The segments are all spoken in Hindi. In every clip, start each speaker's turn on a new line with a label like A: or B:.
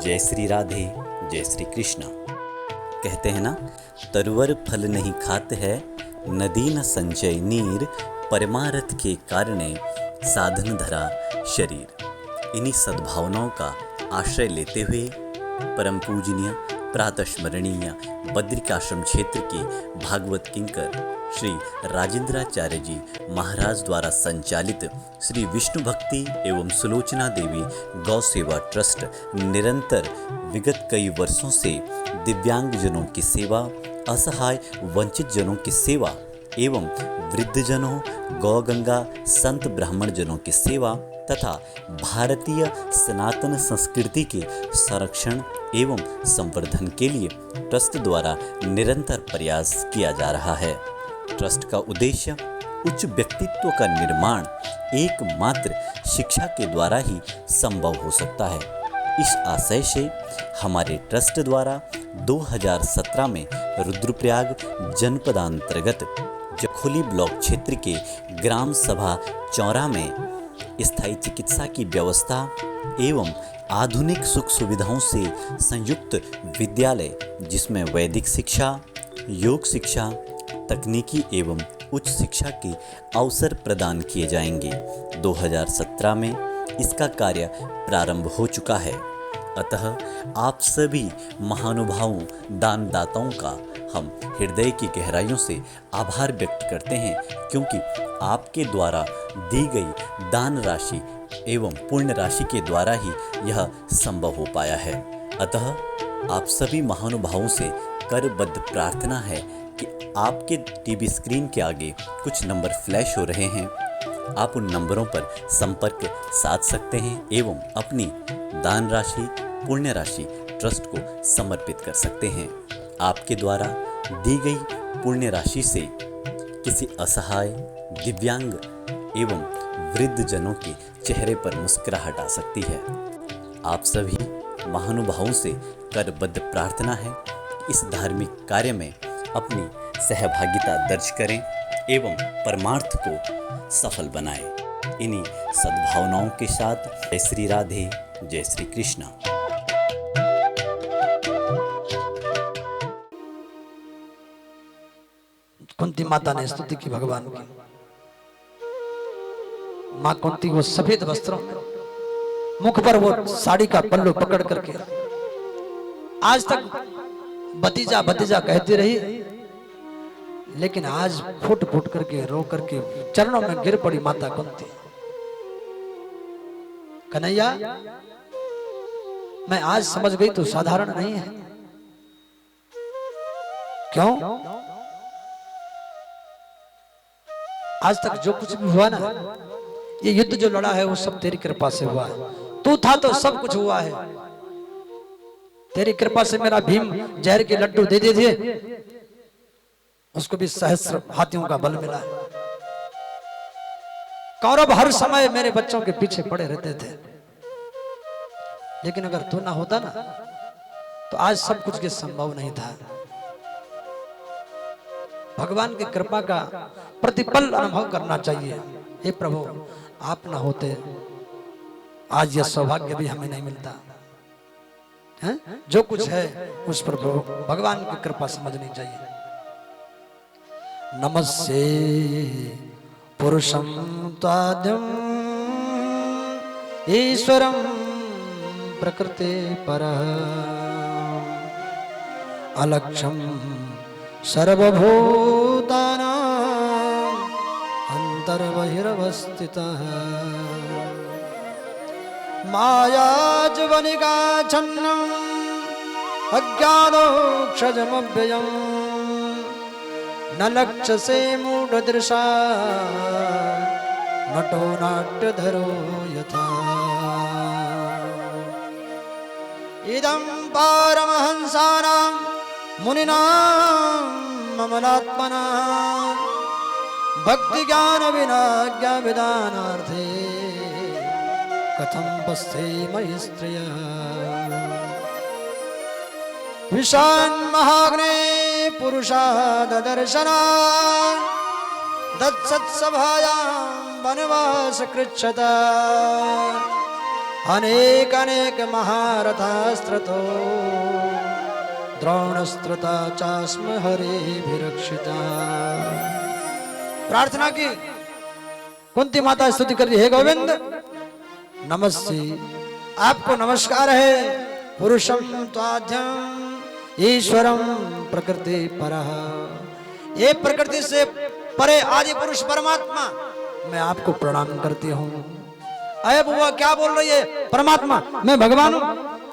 A: जय श्री राधे, जय श्री कृष्णा। कहते हैं ना, तरुवर फल नहीं खाते है, नदी न संचय नीर, परमारथ के कारणे साधन धरा शरीर। इन्हीं सद्भावनाओं का आश्रय लेते हुए परम पूजनीय प्रातस्मरणीय बद्रिकाश्रम क्षेत्र के भागवत किंकर श्री राजेंद्राचार्य जी महाराज द्वारा संचालित श्री विष्णु भक्ति एवं सुलोचना देवी गौ सेवा ट्रस्ट निरंतर विगत कई वर्षों से दिव्यांगजनों की सेवा, असहाय वंचित जनों की सेवा एवं वृद्धजनों, गौ गंगा संत ब्राह्मण जनों की सेवा तथा भारतीय सनातन संस्कृति के संरक्षण एवं संवर्धन के लिए ट्रस्ट द्वारा निरंतर प्रयास किया जा रहा है। ट्रस्ट का उद्देश्य उच्च व्यक्तित्व का निर्माण एकमात्र शिक्षा के द्वारा ही संभव हो सकता है। इस आशय से हमारे ट्रस्ट द्वारा 2017 में रुद्रप्रयाग जनपदांतर्गत जखोली ब्लॉक क्षेत्र के ग्राम सभा चौरा में स्थायी चिकित्सा की व्यवस्था एवं आधुनिक सुख सुविधाओं से संयुक्त विद्यालय, जिसमें वैदिक शिक्षा, योग शिक्षा, तकनीकी एवं उच्च शिक्षा के अवसर प्रदान किए जाएंगे। 2017 में इसका कार्य प्रारंभ हो चुका है। अतः आप सभी महानुभावों, दानदाताओं का हम हृदय की गहराइयों से आभार व्यक्त करते हैं, क्योंकि आपके द्वारा दी गई दान राशि एवं पुण्य राशि के द्वारा ही यह संभव हो पाया है। अतः आप सभी महानुभावों से करबद्ध प्रार्थना है कि आपके टीवी स्क्रीन के आगे कुछ नंबर फ्लैश हो रहे हैं, आप उन नंबरों पर संपर्क साध सकते हैं एवं अपनी दान राशि, पुण्य राशि ट्रस्ट को समर्पित कर सकते हैं। आपके द्वारा दी गई पुण्य राशि से किसी असहाय, दिव्यांग एवं वृद्ध जनों के चेहरे पर मुस्कुराहट आ सकती है। आप सभी महानुभावों से करबद्ध प्रार्थना है कि इस धार्मिक कार्य में अपनी सहभागिता दर्ज करें एवं परमार्थ को सफल बनाएं। इन्हीं सद्भावनाओं के साथ जय श्री राधे, जय श्री कृष्णा।
B: कुंती माता ने स्तुति की भगवान की। माँ कुंती वो सफेद वस्त्रों में, मुख पर वो साड़ी का पल्लू पकड़ करके आज तक भतीजा भतीजा कहती रही, लेकिन आज फुट फुट करके रो करके चरणों में गिर पड़ी माता कुंती। कन्हैया, मैं आज समझ गई तो साधारण नहीं है। क्यों? आज तक जो कुछ भी हुआ ना, ये युद्ध जो लड़ा है वो सब तेरी कृपा से हुआ है। तू था तो सब कुछ हुआ है। तेरी कृपा से मेरा भीम जहर के लड्डू दे दिए थे, उसको भी सहस्र हाथियों का बल मिला। कौरव हर समय मेरे बच्चों के पीछे पड़े रहते थे, लेकिन अगर तू ना होता ना तो आज सब कुछ के संभव नहीं था। भगवान की कृपा का प्रतिपल अनुभव करना चाहिए। हे प्रभु, आप ना होते आज यह सौभाग्य भी हमें नहीं मिलता है? जो कुछ है उस पर भगवान की कृपा समझनी चाहिए। नमस्ते पुरुषं ताद्यं ईश्वरं प्रकृते परः अलक्ष्यं सर्वभूतानां अंतर्बहिरवस्थितः मायाजवनिकाच्छन्नम् अज्ञानोक्षजमव्ययम् न लक्ष्यसे मूढदृशा नटो नाट्यधरो यथा। इदं पारमहंसानां मुनिनां ममलात्मनां भक्ति ज्ञान विनाज्ञा विधानार्थे कथं पस्थे मयि स्त्रियः। विशान् महाग्ने पुरुषा ददर्शना दत्सत्सभायां वनवास कृच्छता अनेक अनेक महारथास्त्रतो द्रोणस्त्रता चास्म हरेभिरक्षिता। प्रार्थना की, कुंती माता स्तुति कर रही है, गोविंद नमस्ते, आपको नमस्कार है। पुरुषम त्वाद्यम ईश्वरम प्रकृति परः, ये प्रकृति से परे आदि पुरुष परमात्मा, मैं आपको प्रणाम करती हूँ। अरे बुआ क्या बोल रही है? परमात्मा, मैं भगवान हूँ?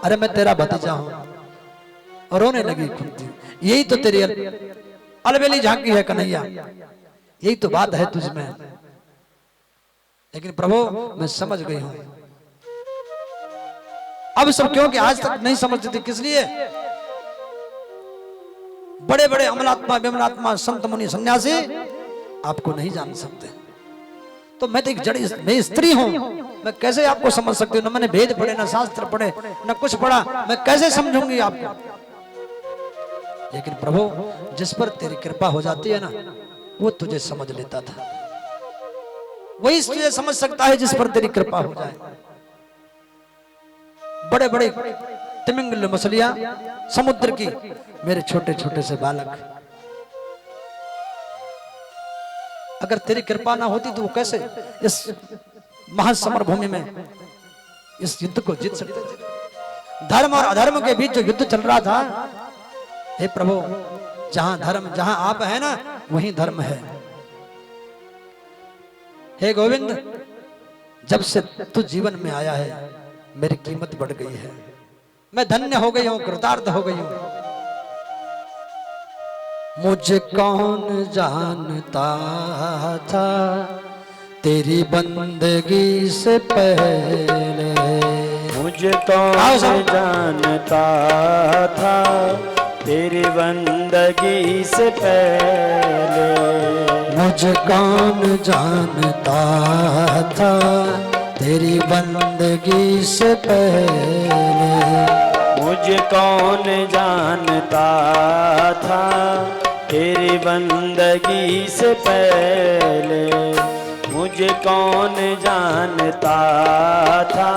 B: अरे मैं तेरा भतीजा हूँ। और रोने लगी कुंती। यही तो तेरी अलबेली झांकी है कन्हैया, यही तो बात है तुझ में। लेकिन प्रभु मैं समझ गई हूँ। अब सब क्योंकि आज तक नहीं समझती थी, किस लिए? बड़े बड़े अमलात्मा विमलात्मा संत मुनि सन्यासी आपको नहीं जान सकते। तो मैं तो एक जड़ी, मैं स्त्री हूं, मैं कैसे आपको समझ सकती हूँ? ना मैंने वेद पढ़े, ना शास्त्र पढ़े, ना कुछ पढ़ा, मैं कैसे समझूंगी आपको? लेकिन प्रभु जिस पर तेरी कृपा हो जाती है ना, वो तुझे समझ लेता था। वही तुझे समझ सकता है जिस पर तेरी कृपा हो जाए। बड़े बड़े तिमिंगल मछलियां समुद्र की, मेरे छोटे छोटे से बालक, अगर तेरी कृपा ना होती तो वो कैसे इस महासमर भूमि में इस युद्ध को जीत सकते थे? धर्म और अधर्म के बीच जो युद्ध चल रहा था, हे प्रभु जहां धर्म, जहां आप है ना वहीं धर्म है। हे गोविंद, जब से तू जीवन में आया है मेरी कीमत बढ़ गई है, मैं धन्य हो गई हूं, कृतार्थ हो गई हूं। मुझे कौन जानता था तेरी बंदगी से पहले,
C: मुझे कौन जानता था तेरी बंदगी से पहले,
B: मुझे कौन जानता था तेरी बंदगी से पहले,
C: मुझे कौन जानता था तेरी बंदगी से पहले, मुझे कौन जानता था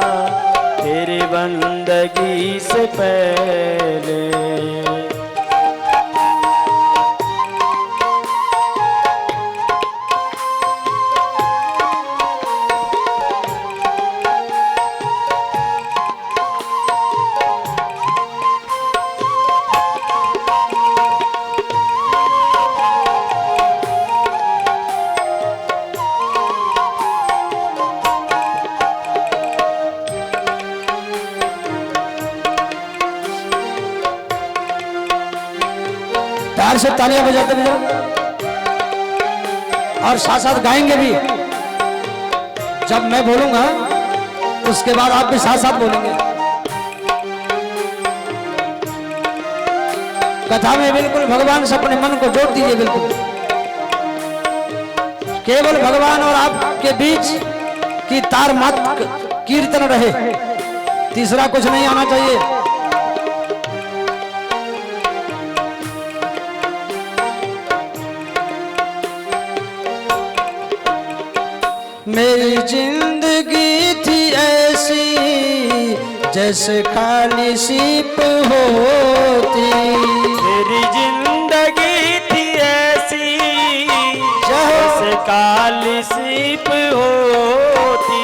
C: तेरी बंदगी से पहले।
B: प्यार से तालियां बजाते बजाओ और साथ साथ गाएंगे भी। जब मैं बोलूंगा उसके बाद आप भी साथ साथ बोलेंगे। कथा में बिल्कुल भगवान से अपने मन को जोड़ दीजिए। बिल्कुल केवल भगवान और आपके बीच की तार मात्र कीर्तन रहे, तीसरा कुछ नहीं आना चाहिए। मेरी जिंदगी थी ऐसी जैसे खाली सीप होती,
C: मेरी जिंदगी थी ऐसी जैसे काली सीप होती,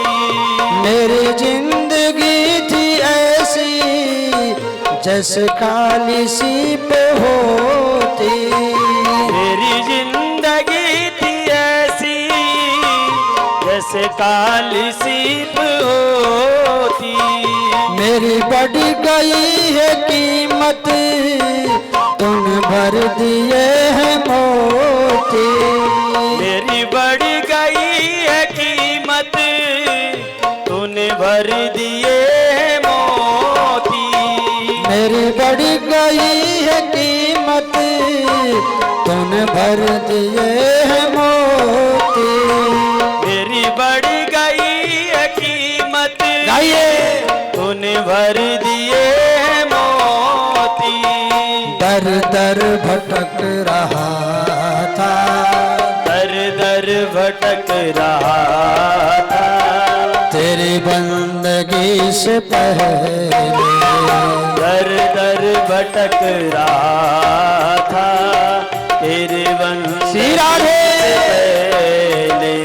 B: मेरी जिंदगी थी ऐसी जैसे काली सीप होती,
C: मेरी जिंदगी थी ऐसी जैसे काली सीप होती,
B: मेरी बढ़ गई है कीमत तूने भर दिए हैं मोती,
C: मेरी बढ़ गई है कीमत तूने भर दिए हैं मोती,
B: मेरी बढ़ गई है कीमत तूने भर दिए हैं मोती,
C: मेरी बढ़ गई है कीमत
B: गाइए
C: तूने भर दिए हैं मोती,
B: दर दर भटक रहा था,
C: दर दर भटक रहा था,
B: तेरी बंदगी से पहले
C: दर दर भटक रहा था तेरे वंश
B: श्री राधे
C: पहले।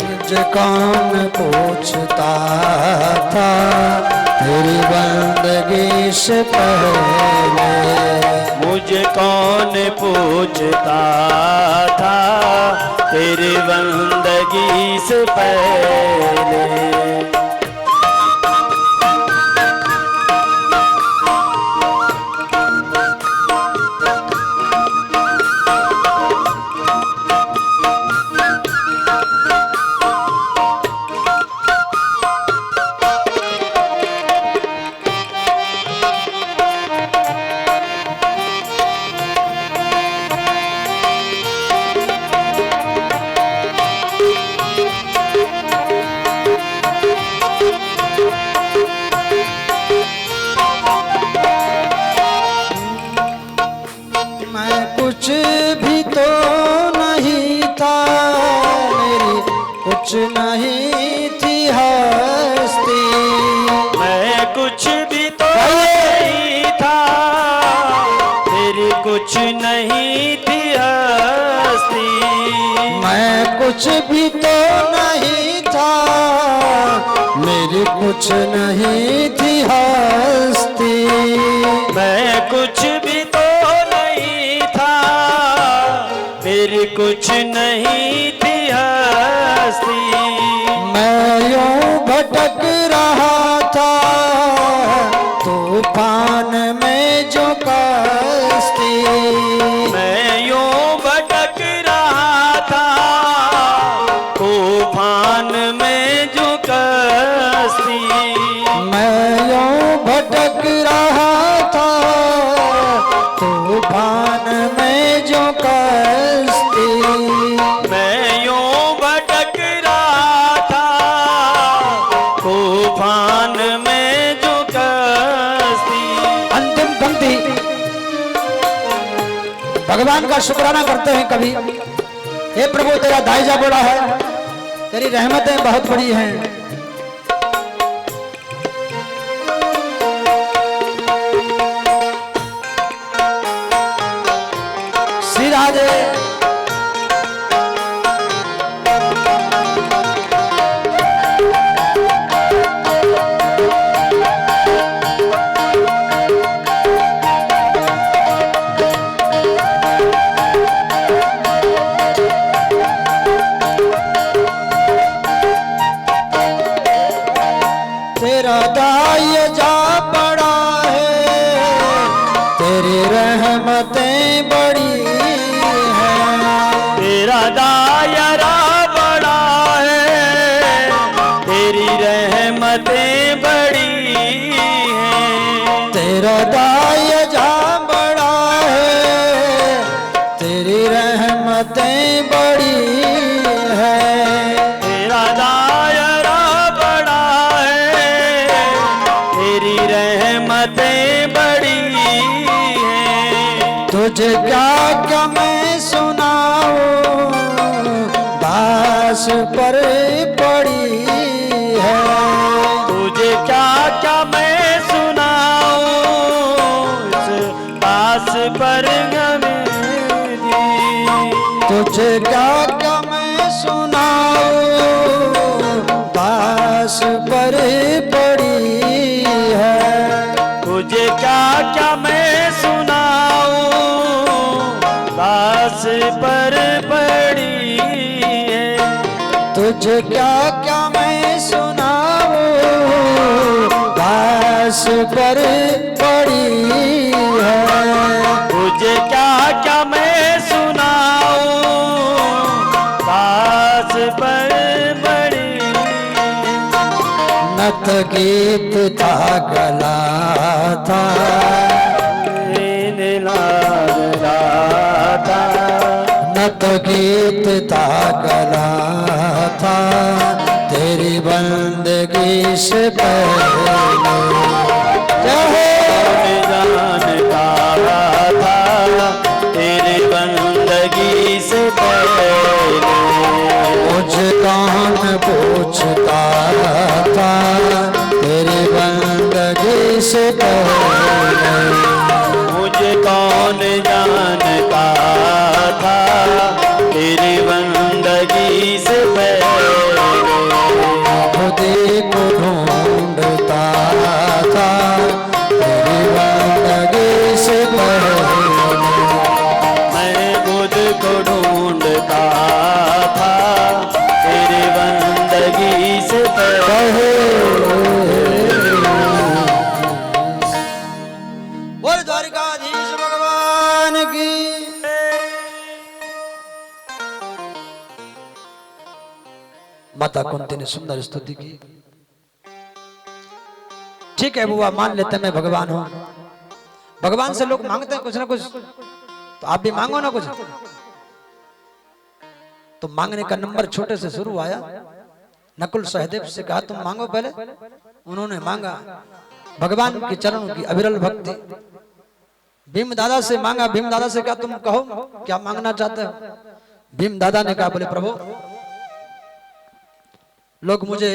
B: मुझे कौन पूछता था तेरी बंदगी से पहले
C: मुझे कौन पूछता था तेरी बंदगी से पहले।
B: मैं कुछ भी तो नहीं था मेरी कुछ नहीं थी हस्ती
C: मैं कुछ भी तो नहीं था तेरी कुछ नहीं थी हस्ती।
B: मैं कुछ भी तो नहीं था मेरी कुछ नहीं थी हस्ती
C: मैं कुछ भी तो नहीं था मेरी कुछ नहीं थी हस्ती।
B: मैं यूं भटक रहा था तूफान में जो कश्ती
C: मैं यूं भटक रहा था तूफान में जो कश्ती।
B: मैं यूं भटक रहा था तूफान में जो कश्ती
C: मैं यूं भटक रहा था तूफान में जो कश्ती।
B: अंतिम पंक्ति भगवान का शुक्राना करते हैं कभी। हे प्रभु तेरा दाइजा बड़ा है तेरी रहमतें बहुत बड़ी हैं। श्री राधे तेरा दाइजा बड़ा है तेरी रहमतें बड़ी हैं।
C: तेरा दायरा बड़ा है तेरी रहमतें बड़ी हैं।
B: तेरा दाइजा बड़ा है तेरी रहमतें बड़ी हैं।
C: तेरा दायरा बड़ा है तेरी रहमतें बड़ी हैं।
B: तुझे क्या क्या मैं सुनाऊं दास पर पड़ी है।
C: तुझे क्या क्या मैं सुनाऊं इस दास पर मेरी।
B: तुझे क्या क्या मैं सुनाऊं दास पर पड़ी है।
C: तुझे क्या क्या मैं सुनाऊं दास पर पड़ी है।
B: तुझे क्या क्या मैं सुनाऊं दास पर पड़ी है।
C: तुझे क्या क्या मैं सुनाऊं दास पर पड़ी।
B: नत गीत था गला था नत गीत था गला था तेरी बंदगी से पहले
C: जान का था तेरी बंदगी से पहले।
B: मुझे कौन पूछता माता कुंती ने सुंदर स्तुति की। ठीक है बुआ, मान लेते मैं भगवान हूं। भगवान से लोग मांगते हैं कुछ ना कुछ, तो आप भी मांगो ना कुछ। तो मांगने का नंबर छोटे से शुरू आया। नकुल सहदेव से कहा तुम मांगो पहले। उन्होंने मांगा भगवान के चरणों की अविरल भक्ति। भीम दादा से मांगा। भीम दादा से कहा तुम कहो क्या मांगना चाहते हो। भीम दादा ने कहा बोले प्रभु, लोग मुझे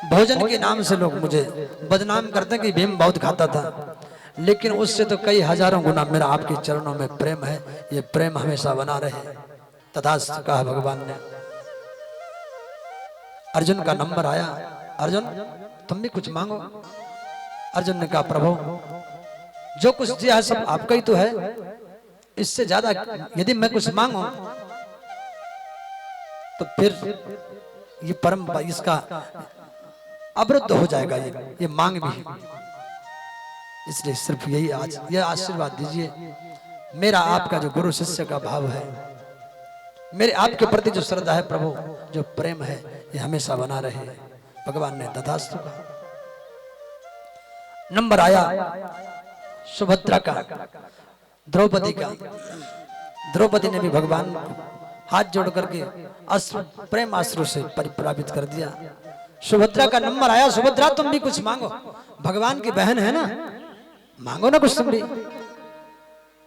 B: भोजन के नाम से लोग मुझे बदनाम करते हैं कि भीम बहुत खाता था, लेकिन उससे तो कई हजारों गुना मेरा आपके चरणों में प्रेम है। ये प्रेम हमेशा बना रहे। तथास्तु कहा भगवान ने। अर्जुन का नंबर आया। अर्जुन तुम भी कुछ मांगो। अर्जुन ने कहा प्रभु, जो कुछ दिया है सब आपका ही तो है, इससे ज्यादा यदि मैं कुछ मांगू तो फिर ये परम इसका अवरुद्ध हो जाएगा ये मांग भी। इसलिए सिर्फ यही आज ये आशीर्वाद दीजिए। मेरा आपका जो गुरु शिष्य का भाव है, मेरे आपके प्रति जो श्रद्धा है प्रभु, जो प्रेम है, ये हमेशा बना रहे। भगवान ने तथास्तु कहा। नंबर आया सुभद्रा का, द्रौपदी का। द्रौपदी ने भी भगवान को हाथ जोड़ करके अश्रु प्रेम आश्रु से परिप्लावित कर दिया। सुभद्रा का नंबर आया। सुभद्रा तुम भी कुछ मांगो, भगवान की बहन है ना, मांगो ना कुछ तुम भी।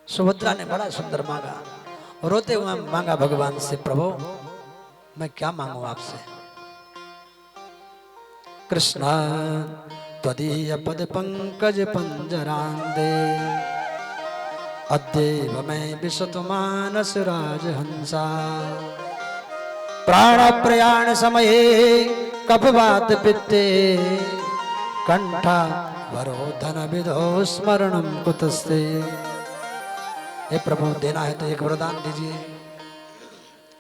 B: सुभद्रा ने बड़ा सुंदर मांगा, रोते हुए मांगा भगवान से प्रभु मैं क्या मांगू आपसे। कृष्णा त्वदीय पद पंकज पंजरांदे अद्यैव मैं विशतु मानस राजहंसा प्राण प्रयाण समये कपवात पित्ते कंठा वरोधन विधो स्मरणम कुतस्ते। हे प्रभु देना है तो एक वरदान दीजिए।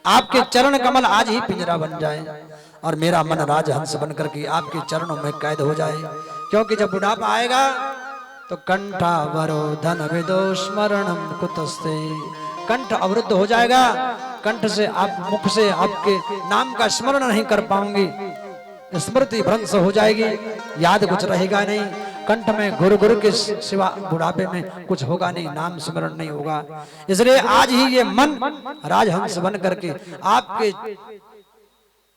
B: आपके चरण कमल आज ही पिंजरा बन जाए और मेरा मन राजहंस बनकर के आपके चरणों में कैद हो जाए। क्योंकि जब बुढ़ापा आएगा तो कंठा वरोधन विदो स्मरणम कुतस्ते, कंठ अवरुद्ध हो जाएगा। कंठ से आप मुख से आपके नाम का स्मरण नहीं कर पाऊंगी, स्मृति भ्रंश हो जाएगी, याद कुछ रहेगा नहीं। कंठ में गुरु गुरु के सिवा बुढ़ापे में कुछ होगा नहीं, नाम स्मरण नहीं होगा। इसलिए आज ही ये मन राजहंस बन करके आपके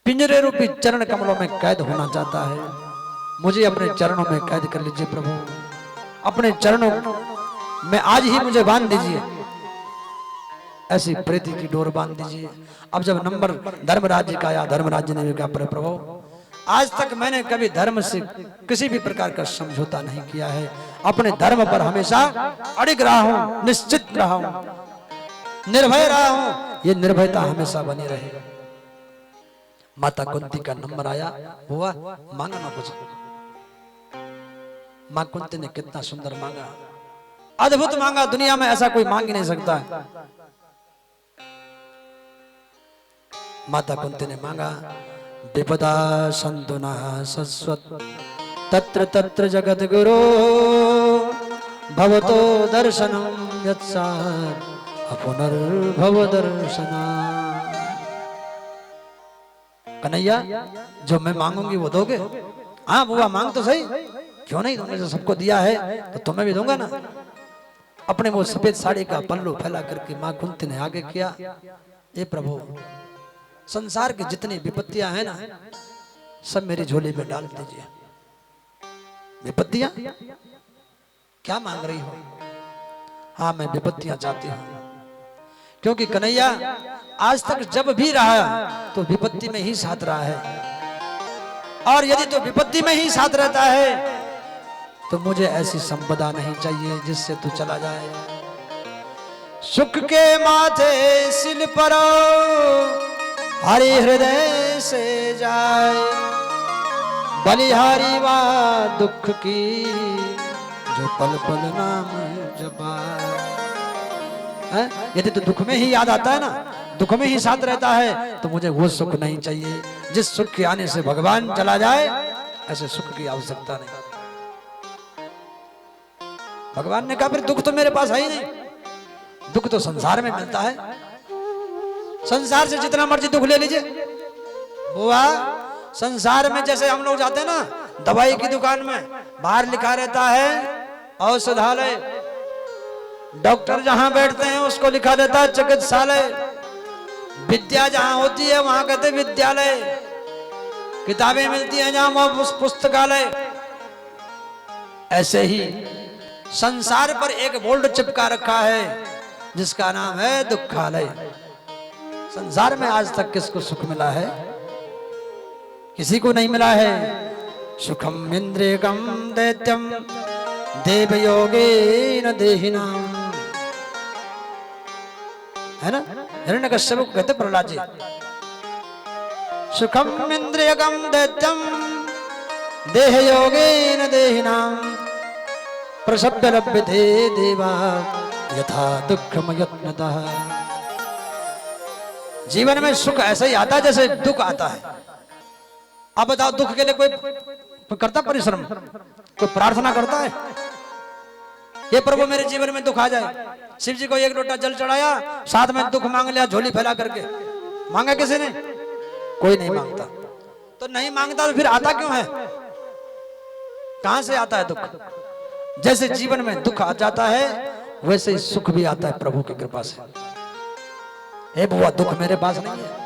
B: पिंजरे रूपी चरण कमलों में कैद होना चाहता है। मुझे अपने चरणों में कैद कर लीजिए प्रभु, अपने चरणों में आज ही मुझे बांध दीजिए, ऐसी प्रीति की डोर बांध दीजिए। अब जब नंबर धर्मराज का आया, धर्मराज ने भी कहा प्रभु आज तक मैंने कभी धर्म से किसी भी प्रकार का समझौता नहीं किया है, अपने धर्म पर हमेशा अड़िग रहा हूं, निश्चित रहा हूं, निर्भय रहा हूं। ये निर्भयता हमेशा बनी रहे। माता कुंती का नंबर आया। हुआ मांगा ना कुछ। मां कुंती ने कितना सुंदर मांगा, अद्भुत मांगा, दुनिया में ऐसा कोई मांग ही नहीं सकता। माता कुंती ने मांगा विपदा संतु न सस्वत तत्र तत्र जगत गुरु भवतो दर्शनम यत्सार अपुनर्भव दर्शना। कन्हैया जो मैं मांगूंगी वो दोगे? हाँ बुआ मांग तो सही, क्यों नहीं दूंगा, जो सबको दिया है तो तुम्हें भी दूंगा ना। अपने वो सफेद साड़ी का पल्लू फैला करके मां कुंती ने आगे किया। ये प्रभु संसार की जितनी विपत्तियां हैं ना सब मेरी झोली में डाल दीजिए। विपत्तियां क्या मांग रही हो? हाँ मैं विपत्तियां चाहती हूं, क्योंकि कन्हैया आज तक जब भी रहा तो विपत्ति में ही साथ रहा है, और यदि तो विपत्ति में ही साथ रहता है तो मुझे ऐसी संपदा नहीं चाहिए जिससे तू चला जाए। सुख के माथे सिल परो हरि हृदय से जाए, बलिहारी वा दुख की जो पल पल नाम जपाए। यदि तो दुख में ही याद आता है ना, दुख में ही साथ रहता है, तो मुझे वो सुख नहीं चाहिए जिस सुख के आने से भगवान चला जाए। ऐसे सुख की आवश्यकता नहीं। भगवान ने कहा फिर दुख तो मेरे पास है ही नहीं, दुख तो संसार में मिलता है, संसार से जितना मर्जी दुख ले लीजिए। बुआ संसार में जैसे हम लोग जाते हैं ना दवाई की दुकान में, बाहर लिखा रहता है औषधालय, डॉक्टर जहां बैठते हैं उसको लिखा रहता है चिकित्सालय, विद्या जहां होती है वहां कहते विद्यालय, किताबें मिलती हैं जहां वह पुस्तकालय। ऐसे ही संसार पर एक बोर्ड चिपका रखा है जिसका नाम है दुखालय। संसार में आज तक किसको सुख मिला है? किसी को नहीं मिला है। सुखम इंद्रियकम दैत्यम देवयोगेन देहिनाम, है ना? हिरण्यकश्यप को कहते प्रहलाद जी, सुखम इंद्रियकम दैत्यम देहयोगेन देहिनाम प्रसभ्य लभ्यते देवा यथा दुःखम यत्नतः। जीवन में सुख ऐसा ही आता है जैसे दुख आता है। अब बताओ, दुख के लिए कोई करता परिश्रम, कोई प्रार्थना करता है? ये प्रभु मेरे जीवन में दुख आ जाए। शिव जी को एक लोटा जल चढ़ाया, साथ में दुख मांग लिया झोली फैला करके। मांगा किसी ने? कोई नहीं मांगता। तो नहीं मांगता तो फिर आता क्यों है? कहां से आता है दुख? जैसे जीवन में दुख आ जाता है वैसे ही सुख भी आता है प्रभु की कृपा से। हे बुआ, दुख मेरे पास नहीं है।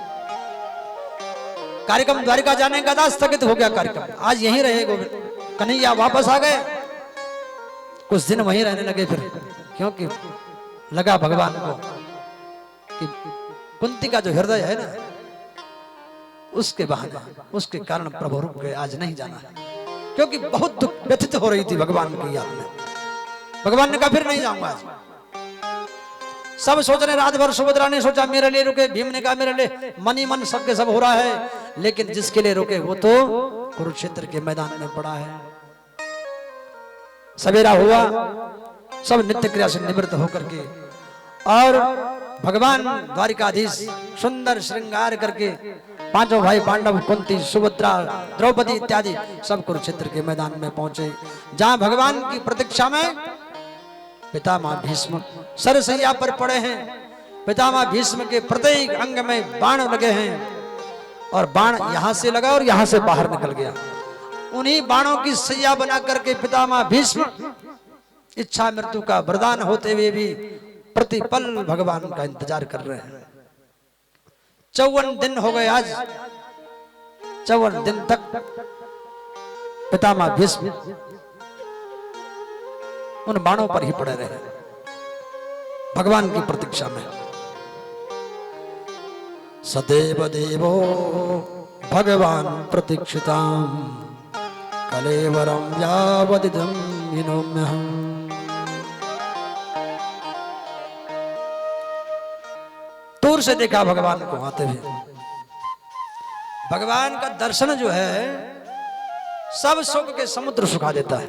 B: कार्यक्रम द्वारिका जाने का था, स्थगित हो गया कार्यक्रम, आज यहीं रहे गोविंद कन्हैया, वापस आ गए। कुछ दिन वहीं रहने लगे फिर, क्योंकि लगा भगवान को कि कुंती का जो हृदय है ना, उसके बहाने, उसके कारण प्रभु रुक गए, आज नहीं जाना है। क्योंकि बहुत दुख व्यथित हो रही थी भगवान की याद में। भगवान ने कहा फिर नहीं जाऊंगा आज। सब सोच रहे, रात भर सुभद्रा ने सोचा मेरे लिए रुके, भीम ने कहा मेरे लिए, मन ही मन सबके सब हो रहा है, लेकिन जिसके लिए रुके वो तो कुरुक्षेत्र के मैदान में पड़ा है। सवेरा हुआ, सब नित्य क्रिया से निवृत्त होकर के और भगवान द्वारिकाधीश सुंदर श्रृंगार करके पांचों भाई पांडव, कुंती, सुभद्रा, द्रौपदी इत्यादि सब कुरुक्षेत्र के मैदान में पहुंचे, जहां भगवान की प्रतीक्षा में पितामह भीष्म सरसैया पर पड़े हैं। पितामह भीष्म के प्रत्येक अंग में बाण लगे हैं और बाण यहां से लगा और यहां से बाहर निकल गया। उन्हीं बाणों की सैया बना करके पितामह भीष्म इच्छा मृत्यु का वरदान होते हुए भी प्रतिपल भगवान का इंतजार कर रहे हैं। 54 दिन हो गए आज, 54 दिन तक पितामह भीष्म उन बाणों पर ही पड़े रहे भगवान की प्रतीक्षा में। सदैव देवो भगवान प्रतीक्षिताम कलेवरम यावदिदं विनोम्यहम्। दूर से देखा भगवान को आते हुए। भगवान का दर्शन जो है सब सुख के समुद्र सुखा देता है।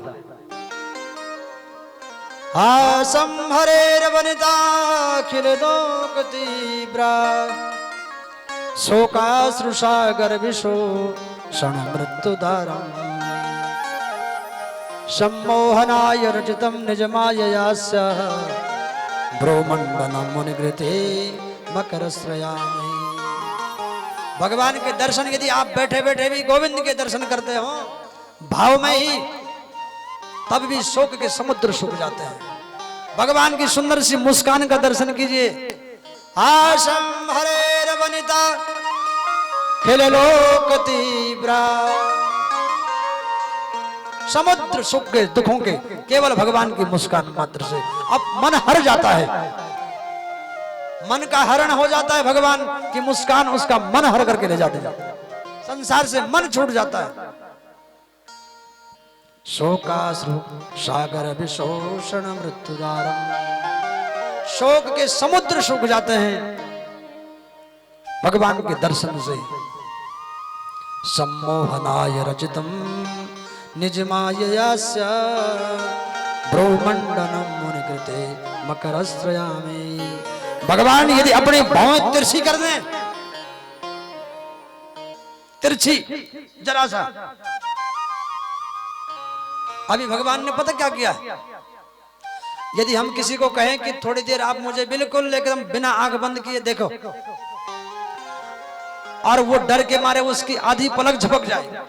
B: संहरेर वनिता खिल लोक तीव्रा शोकाश्रुसागर विशो क्षण मृत्युदारम् सम्मोहनाय रचितं निजमाययास्य ब्रह्मण्डनं मुनिकृते मकरश्रयामि। भगवान के दर्शन यदि आप बैठे बैठे भी गोविंद के दर्शन करते हो भाव में ही, तब भी शोक के समुद्र सूख जाते हैं। भगवान की सुंदर सी मुस्कान का दर्शन कीजिए। आशम हरेर वनिता खिल लोक तीव्रा। समुद्र सुख के दुखों के केवल भगवान की मुस्कान मात्र से अब मन हर जाता है। मन का हरण हो जाता है, भगवान की मुस्कान उसका मन हर करके ले जाते हैं। संसार से मन छूट जाता है। शोकाश्रु सागर विशोषण मृत्युदारम्। शोक के समुद्र सूख जाते हैं भगवान के दर्शन से। सम्मोहनाय रचितं निजमाययास्य ब्रह्मण्डनं मुनिकृते मकरश्रयामि। भगवान यदि अपने भौं तिरछी कर दें, तिरछी जरा सा, अभी भगवान ने पता क्या किया, यदि हम किसी को कहें कि थोड़ी देर आप मुझे बिल्कुल एकदम बिना आंख बंद किए देखो, और वो डर के मारे उसकी आधी पलक झपक जाए।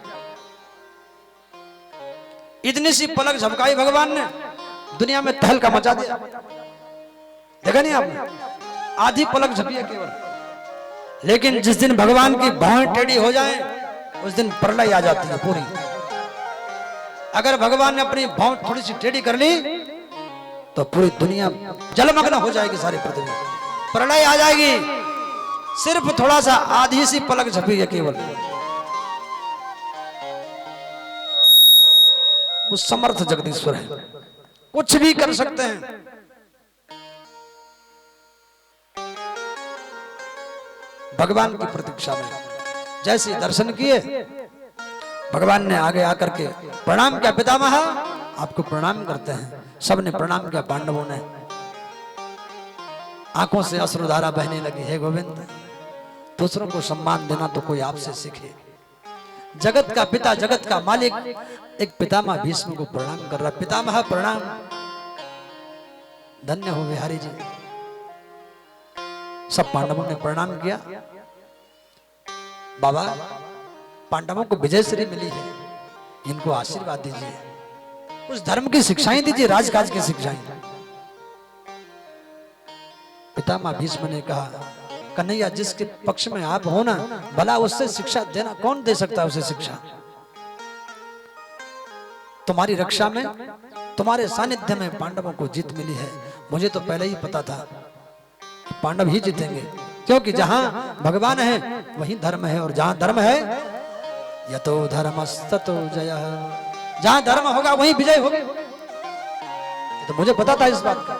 B: इतनी सी पलक झपकाई भगवान ने, दुनिया में तहलका मचा दिया। देखा नहीं आपने, आधी पलक झपकी है केवल। लेकिन जिस दिन भगवान की भौं टेढ़ी हो जाए उस दिन प्रलय आ जाती है पूरी। अगर भगवान ने अपनी भौं थोड़ी सी टेढ़ी कर ली तो पूरी दुनिया जलमग्न हो जाएगी, सारी पृथ्वी प्रलय आ जाएगी। सिर्फ थोड़ा सा आधी सी पलक झपकी है केवल। वो समर्थ जगदीश्वर है, कुछ भी कर सकते हैं। भगवान की प्रतीक्षा में जैसे दर्शन किए, भगवान ने आगे आकर के प्रणाम किया, पितामह आपको प्रणाम करते हैं। सबने प्रणाम किया, पांडवों ने। आंखों से अश्रुधारा बहने लगी। हे गोविंद, दूसरों को सम्मान देना तो कोई आपसे सीखे। जगत का पिता, जगत का मालिक एक पितामह भीष्म को प्रणाम कर रहा। पितामह प्रणाम, धन्य हो बिहारी जी। सब पांडवों ने प्रणाम किया। बाबा, पांडवों को विजयश्री मिली है, इनको आशीर्वाद दीजिए, उस धर्म की शिक्षाएं दीजिए, राजकाज की शिक्षाएं। पितामह भीष्म ने कहा, कन्हैया जिसके पक्ष में आप हो ना, भला उससे शिक्षा देना, कौन दे सकता है उसे शिक्षा? तुम्हारी रक्षा में, तुम्हारे सानिध्य में पांडवों को जीत मिली है। मुझे तो पहले ही पता था कि पांडव ही जीतेंगे, क्योंकि जहां भगवान है वहीं धर्म है, और जहां धर्म है यतो धर्मस्ततो जयः। जहां धर्म होगा वहीं विजय होगी। तो मुझे पता था इस बात का।